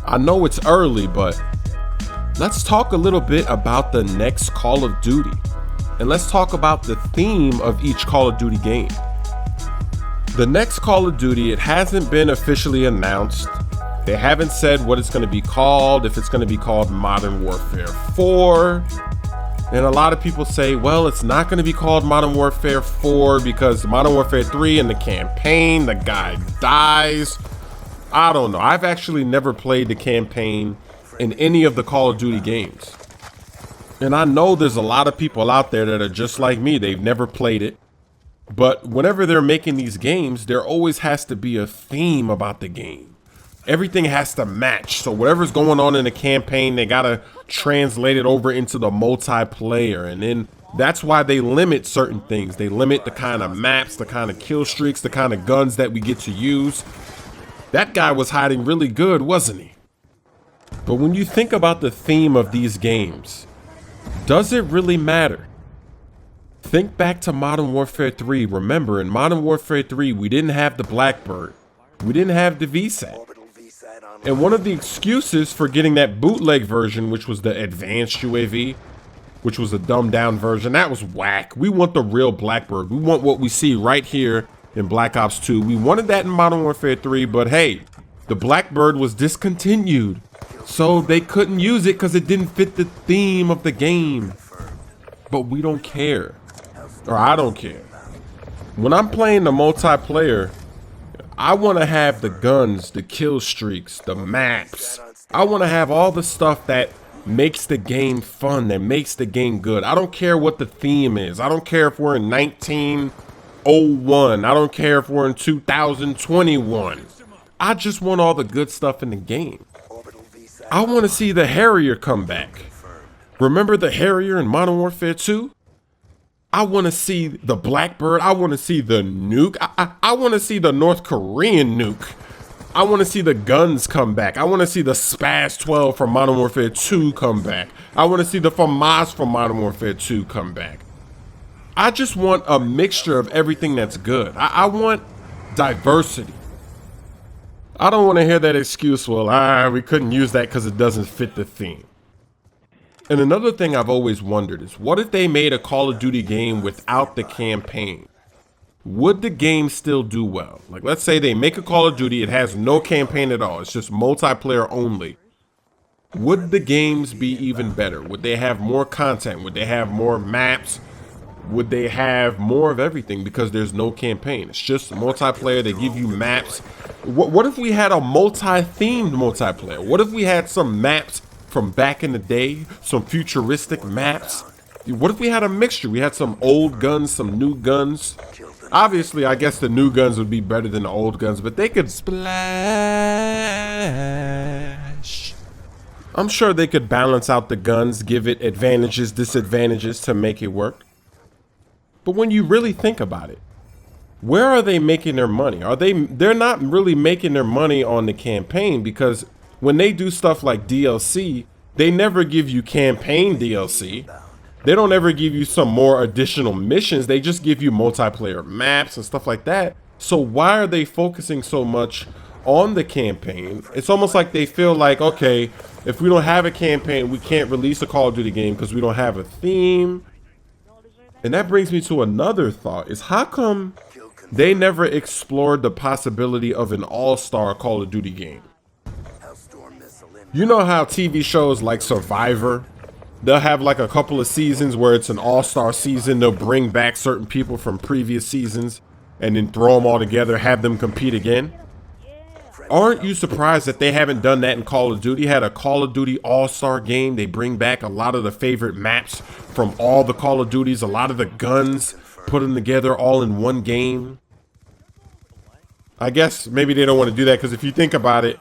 I know it's early, but let's talk a little bit about the next Call of Duty. And let's talk about the theme of each Call of Duty game. The next Call of Duty, it hasn't been officially announced. They haven't said what it's going to be called, if it's going to be called Modern Warfare 4. And a lot of people say, well, it's not going to be called Modern Warfare 4 because Modern Warfare 3 in the campaign, the guy dies. I don't know. I've actually never played the campaign in any of the Call of Duty games. And I know there's a lot of people out there that are just like me. They've never played it. But whenever they're making these games, there always has to be a theme about the game. Everything has to match. So whatever's going on in the campaign, they got to translate it over into the multiplayer. And then that's why they limit certain things. They limit the kind of maps, the kind of kill streaks, the kind of guns that we get to use. That guy was hiding really good, wasn't he? But when you think about the theme of these games, does it really matter? Think back to Modern Warfare 3. Remember, in Modern Warfare 3, we didn't have the Blackbird. We didn't have the VSAT. And one of the excuses for getting that bootleg version, which was the advanced UAV, which was a dumbed down version, that was whack. We want the real Blackbird. We want what we see right here in Black Ops 2. We wanted that in Modern Warfare 3, but hey, the Blackbird was discontinued. So they couldn't use it because it didn't fit the theme of the game. But we don't care. Or I don't care. When I'm playing the multiplayer, I want to have the guns, the kill streaks, the maps. I want to have all the stuff that makes the game fun, that makes the game good. I don't care what the theme is. I don't care if we're in 1901. I don't care if we're in 2021. I just want all the good stuff in the game. I want to see the Harrier come back. Remember the Harrier in Modern Warfare 2? I want to see the Blackbird. I want to see the nuke. I want to see the North Korean nuke. I want to see the guns come back. I want to see the Spaz 12 from Modern Warfare 2 come back. I want to see the FAMAS from Modern Warfare 2 come back. I just want a mixture of everything that's good. I want diversity. I don't want to hear that excuse, well, we couldn't use that because it doesn't fit the theme. And another thing I've always wondered is, what if they made a Call of Duty game without the campaign? Would the game still do well? Like, let's say they make a Call of Duty, it has no campaign at all, it's just multiplayer only. Would the games be even better? Would they have more content? Would they have more maps? Would they have more of everything because there's no campaign? It's just multiplayer, they give you maps. What if we had a multi-themed multiplayer? What if we had some maps from back in the day, some futuristic maps? What if we had a mixture? We had some old guns, some new guns. Obviously, I guess the new guns would be better than the old guns, but they could splash. I'm sure they could balance out the guns, give it advantages, disadvantages to make it work. But when you really think about it, where are they making their money? They're not really making their money on the campaign, because when they do stuff like DLC, they never give you campaign DLC. They don't ever give you some more additional missions. They just give you multiplayer maps and stuff like that. So why are they focusing so much on the campaign? It's almost like they feel like, okay, if we don't have a campaign, we can't release a Call of Duty game because we don't have a theme. And that brings me to another thought, is how come they never explored the possibility of an all-star Call of Duty game? You know how TV shows like Survivor, they'll have like a couple of seasons where it's an all-star season. They'll bring back certain people from previous seasons and then throw them all together, have them compete again. Aren't you surprised that they haven't done that in Call of Duty? Had a Call of Duty all-star game. They bring back a lot of the favorite maps from all the Call of Duties, a lot of the guns, put them together all in one game. I guess maybe they don't want to do that because if you think about it,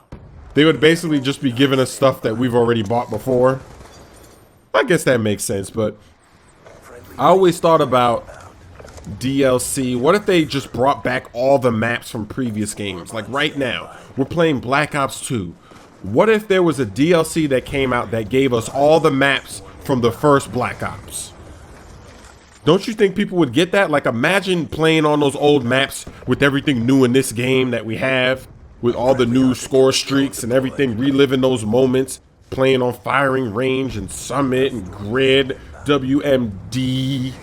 they would basically just be giving us stuff that we've already bought before. I guess that makes sense, but I always thought about DLC. What if they just brought back all the maps from previous games? Like right now, we're playing Black Ops 2. What if there was a DLC that came out that gave us all the maps from the first Black Ops? Don't you think people would get that? Like, imagine playing on those old maps with everything new in this game that we have, with all the new score streaks and everything, reliving those moments, playing on firing range and summit and grid, WMD.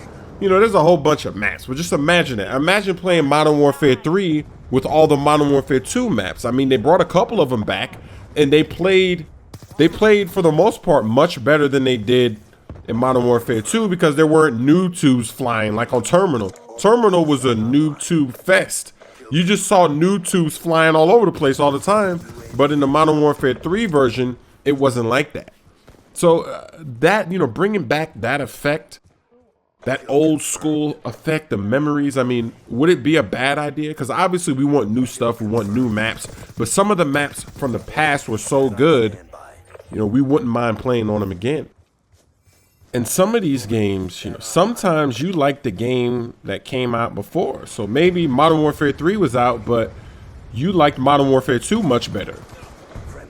You know, there's a whole bunch of maps, but just imagine it. Imagine playing Modern Warfare 3 with all the Modern Warfare 2 maps. I mean, they brought a couple of them back, and they played for the most part much better than they did in Modern Warfare 2 because there weren't noob tubes flying like on Terminal. Terminal was a noob tube fest. You just saw noob tubes flying all over the place all the time, but in the Modern Warfare 3 version, it wasn't like that. So that, you know, bringing back that effect, that old school effect, the memories, I mean, would it be a bad idea? Because obviously we want new stuff, we want new maps, but some of the maps from the past were so good, you know, we wouldn't mind playing on them again. And some of these games, you know, sometimes you like the game that came out before. So maybe Modern Warfare 3 was out, but you liked Modern Warfare 2 much better.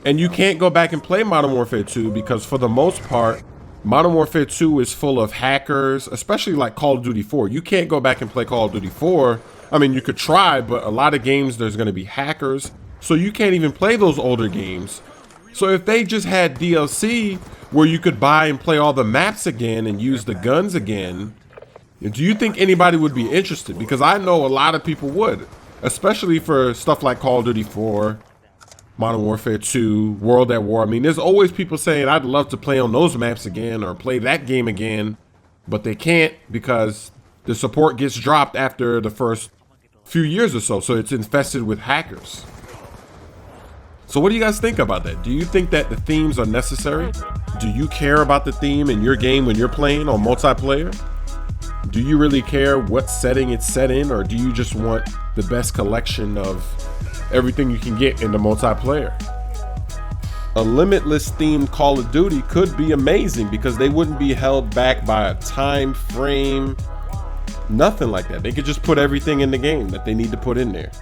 And you can't go back and play Modern Warfare 2 because for the most part, Modern Warfare 2 is full of hackers, especially like Call of Duty 4. You can't go back and play Call of Duty 4. I mean, you could try, but a lot of games, there's going to be hackers. So you can't even play those older games. So if they just had DLC where you could buy and play all the maps again and use the guns again, do you think anybody would be interested? Because I know a lot of people would, especially for stuff like Call of Duty 4, Modern Warfare 2, World at War. I mean, there's always people saying, I'd love to play on those maps again or play that game again, but they can't because the support gets dropped after the first few years or so. So it's infested with hackers. So what do you guys think about that? Do you think that the themes are necessary? Do you care about the theme in your game when you're playing on multiplayer? Do you really care what setting it's set in, or do you just want the best collection of everything you can get in the multiplayer? A Limitless themed Call of Duty could be amazing because they wouldn't be held back by a time frame, nothing like that. They could just put everything in the game that they need to put in there.